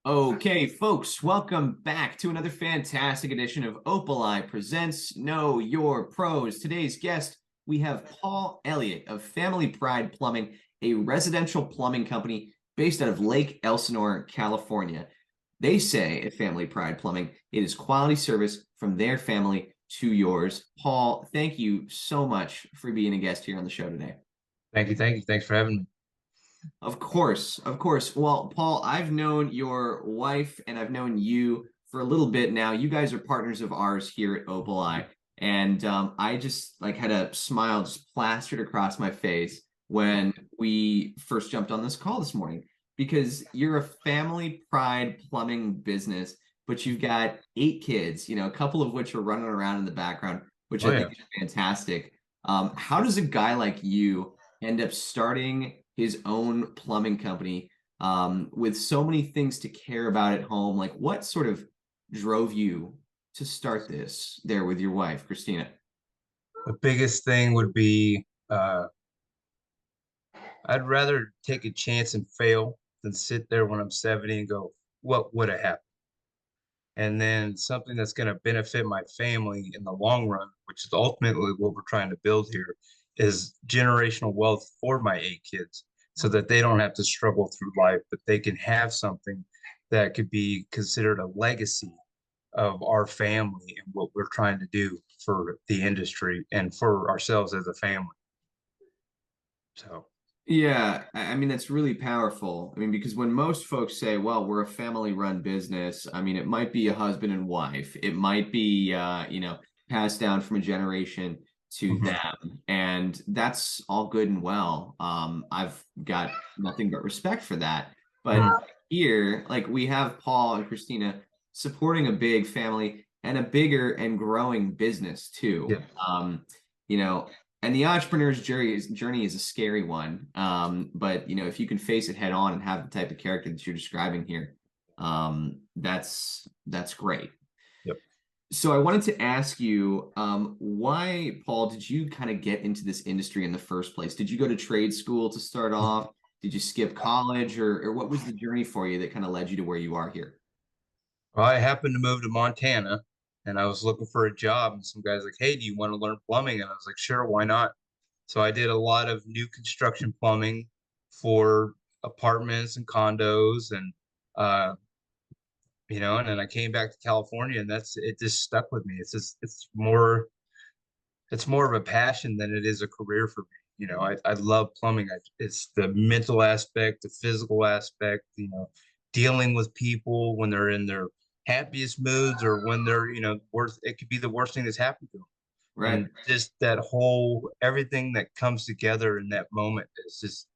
Okay, folks, welcome back to another fantastic edition of Opali Presents Know Your Pros. Today's guest, we have Paul Elliott of Family Pride Plumbing, a residential plumbing company based out of Lake Elsinore, California. They say at Family Pride Plumbing, it is quality service from their family to yours. Paul, thank you so much for being a guest here on the show today. Thank you. Thank you. Thanks for having me. Of course, of course. Well, Paul, I've known your wife and I've known you for a little bit now. You guys are partners of ours here at Opali, and I just like had a smile just plastered across my face when we first jumped on this call this morning because you're a family pride plumbing business, but you've got 8 kids, a couple of which are running around in the background, which Oh I yeah. think is fantastic. How does a guy like you end up starting his own plumbing company with so many things to care about at home? Like, what sort of drove you to start this there with your wife, Christina? The biggest thing would be I'd rather take a chance and fail than sit there when I'm 70 and go, what would have happened? And then something that's going to benefit my family in the long run, which is ultimately what we're trying to build here, is generational wealth for my 8 kids so that they don't have to struggle through life, but they can have something that could be considered a legacy of our family and what we're trying to do for the industry and for ourselves as a family. So, Yeah, I mean, that's really powerful. I mean, because when most folks say, well, we're a family-run business, I mean, it might be a husband and wife. It might be, passed down from a generation to mhm, them. And that's all good and well. I've got nothing but respect for that. But mhm, here, like we have Paul and Christina supporting a big family and a bigger and growing business too. yeah, You know, and the entrepreneur's journey is a scary one. But if you can face it head on and have the type of character that you're describing here, that's great. yep. So I wanted to ask you, why, Paul, did you kind of get into this industry in the first place? Did you go to trade school to start off? Did you skip college, or what was the journey for you that kind of led you to where you are here? Well, I happened to move to Montana and I was looking for a job, and some guys like, hey, do you want to learn plumbing? And I was like, sure, why not? So I did a lot of new construction plumbing for apartments and condos and uh, and then I came back to California and that's it just stuck with me. It's more of a passion than it is a career for me. I love plumbing. It's the mental aspect, the physical aspect, dealing with people when they're in their happiest moods or when they're, worst, it could be the worst thing that's happened to them. Right. And just that whole, everything that comes together in that moment is just,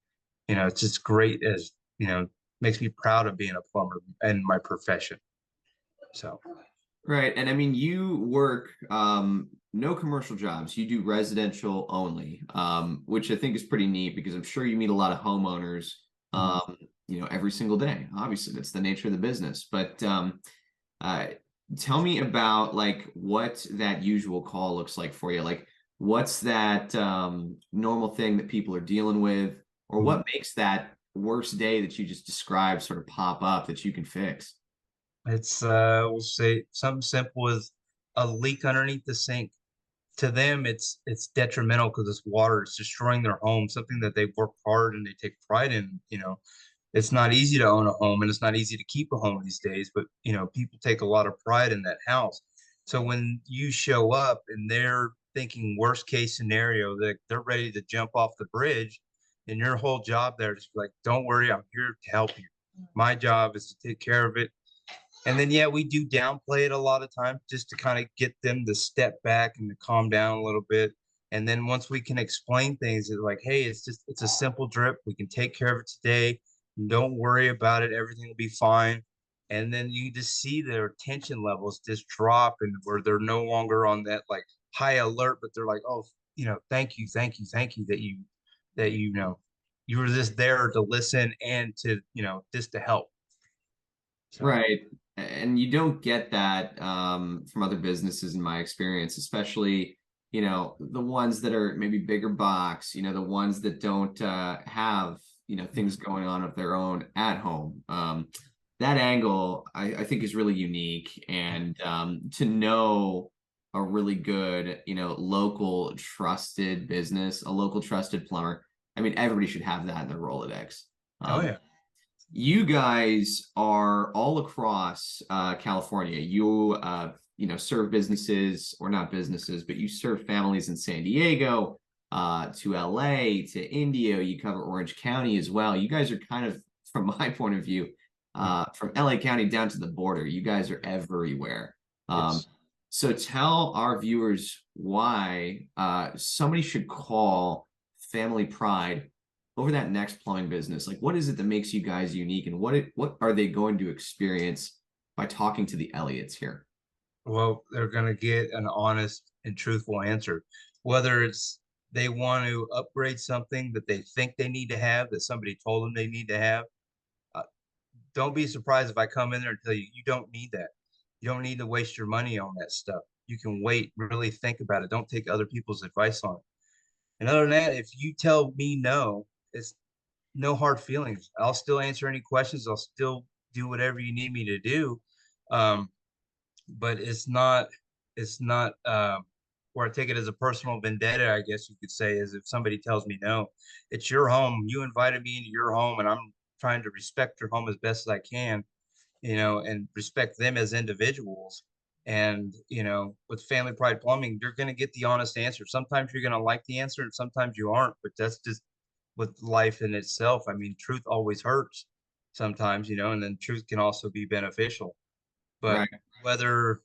it's just great as, makes me proud of being a plumber and my profession. So, Right. And I mean, you work no commercial jobs. You do residential only, which I think is pretty neat because I'm sure you meet a lot of homeowners, mhm. um, every single day. Obviously, that's the nature of the business. But uh, tell me about like what that usual call looks like for you. Like, what's that normal thing that people are dealing with, or Mhm. what makes that worst day that you just described sort of pop up that you can fix? It's we'll say something simple as a leak underneath the sink. To them, it's detrimental because it's water. It's destroying their home, something that they work hard and they take pride in. It's not easy to own a home and it's not easy to keep a home these days, but people take a lot of pride in that house. So when you show up and they're thinking worst case scenario, that they're ready to jump off the bridge, and your whole job there is like, don't worry, I'm here to help you. My job is to take care of it. And then, yeah, we do downplay it a lot of times just to kind of get them to step back and to calm down a little bit. And then once we can explain things, it's like, hey, it's a simple drip. We can take care of it today. Don't worry about it. Everything will be fine. And then you just see their tension levels just drop and where they're no longer on that like high alert, but they're like, oh, thank you, thank you, thank you that you were just there to listen and to, just to help. So, Right. And you don't get that from other businesses in my experience, especially, the ones that are maybe bigger box, the ones that don't have, things going on of their own at home. that angle I think is really unique, and to know a really good, local trusted business, a local trusted plumber. I mean, everybody should have that in their Rolodex. Oh Um, yeah. you guys are all across California. Serve businesses, or not businesses, but you serve families in San Diego, to LA, to Indio. You cover Orange County as well. You guys are kind of, from my point of view, Mm, from LA County down to the border. You guys are everywhere. Um, yes. so tell our viewers why somebody should call Family Pride over that next plumbing business. Like, what is it that makes you guys unique, and what are they going to experience by talking to the Elliots here? Well, they're going to get an honest and truthful answer. Whether it's they want to upgrade something that they think they need to have, that somebody told them they need to have. Uh, don't be surprised if I come in there and tell you, you don't need that. You don't need to waste your money on that stuff. You can wait, really think about it. Don't take other people's advice on it. And other than that, if you tell me no, it's no hard feelings. I'll still answer any questions. I'll still do whatever you need me to do. Um, but it's not where I take it as a personal vendetta, I guess you could say, is if somebody tells me no. It's your home. You invited me into your home, and I'm trying to respect your home as best as I can, and respect them as individuals. And with Family Pride Plumbing, you're going to get the honest answer. Sometimes you're going to like the answer, and sometimes you aren't. But that's just with life in itself. I mean, truth always hurts sometimes, and then truth can also be beneficial. But Right. whether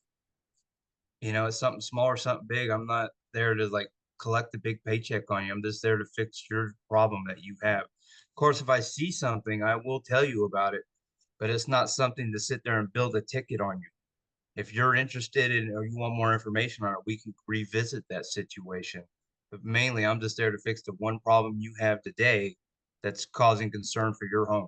it's something small or something big, I'm not there to like collect the big paycheck on you. I'm just there to fix your problem that you have. Of course, if I see something, I will tell you about it, but it's not something to sit there and build a ticket on you. If you're interested in or you want more information on it, we can revisit that situation. But mainly, I'm just there to fix the one problem you have today that's causing concern for your home.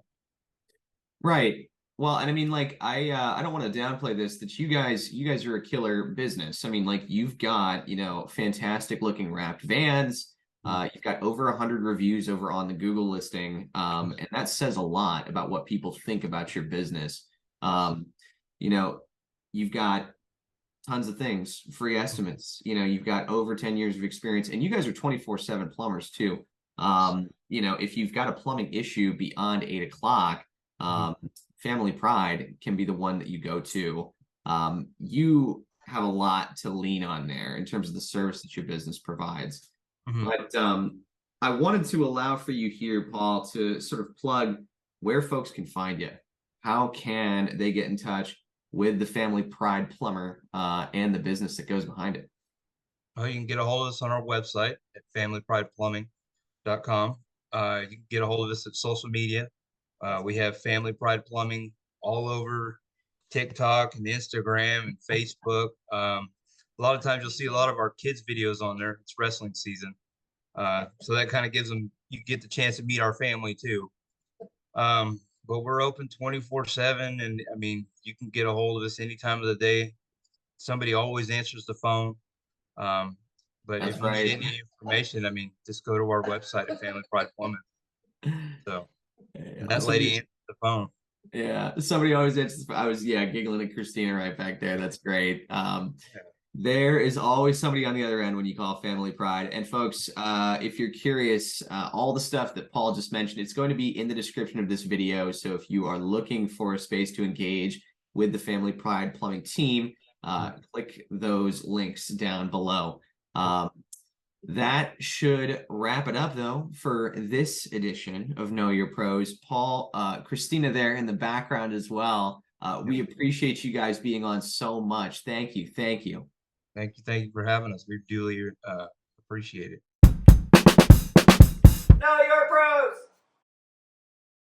Right. Well, and I mean, like, I don't want to downplay this, that you guys are a killer business. I mean, like, you've got, fantastic looking wrapped vans. Mm. You've got over 100 reviews over on the Google listing. And that says a lot about what people think about your business. Yes. You know, you've got tons of things, free Mhm. estimates. You've got over 10 years of experience, and you guys are 24/7 plumbers too. Yes. If you've got a plumbing issue beyond 8 o'clock, Mhm. Family Pride can be the one that you go to. You have a lot to lean on there in terms of the service that your business provides. Mhm. But I wanted to allow for you here, Paul, to sort of plug where folks can find you. How can they get in touch with the Family Pride Plumber and the business that goes behind it? Well, you can get a hold of us on our website at familyprideplumbing.com. You can get a hold of us at social media. We have Family Pride Plumbing all over TikTok and Instagram and Facebook. A lot of times you'll see a lot of our kids' videos on there. It's wrestling season. So that kind of gives them, you get the chance to meet our family too. But we're open 24/7. And I mean, you can get a hold of us any time of the day. Somebody always answers the phone. Um, but That's if you need right. any information, I mean, just go to our website at Family Pride Plumbing. So, and Yeah, that lady somebody, answered the phone. yeah, somebody always answers. I was, yeah, giggling at Christina right back there. That's great. Yeah. There is always somebody on the other end when you call Family Pride. And folks, if you're curious, all the stuff that Paul just mentioned, it's going to be in the description of this video. So if you are looking for a space to engage with the Family Pride Plumbing team, click those links down below. That should wrap it up, though, for this edition of Know Your Pros. Paul, Christina there in the background as well. We appreciate you guys being on so much. Thank you. Thank you. Thank you for having us. We duly appreciate it. Know Your Pros.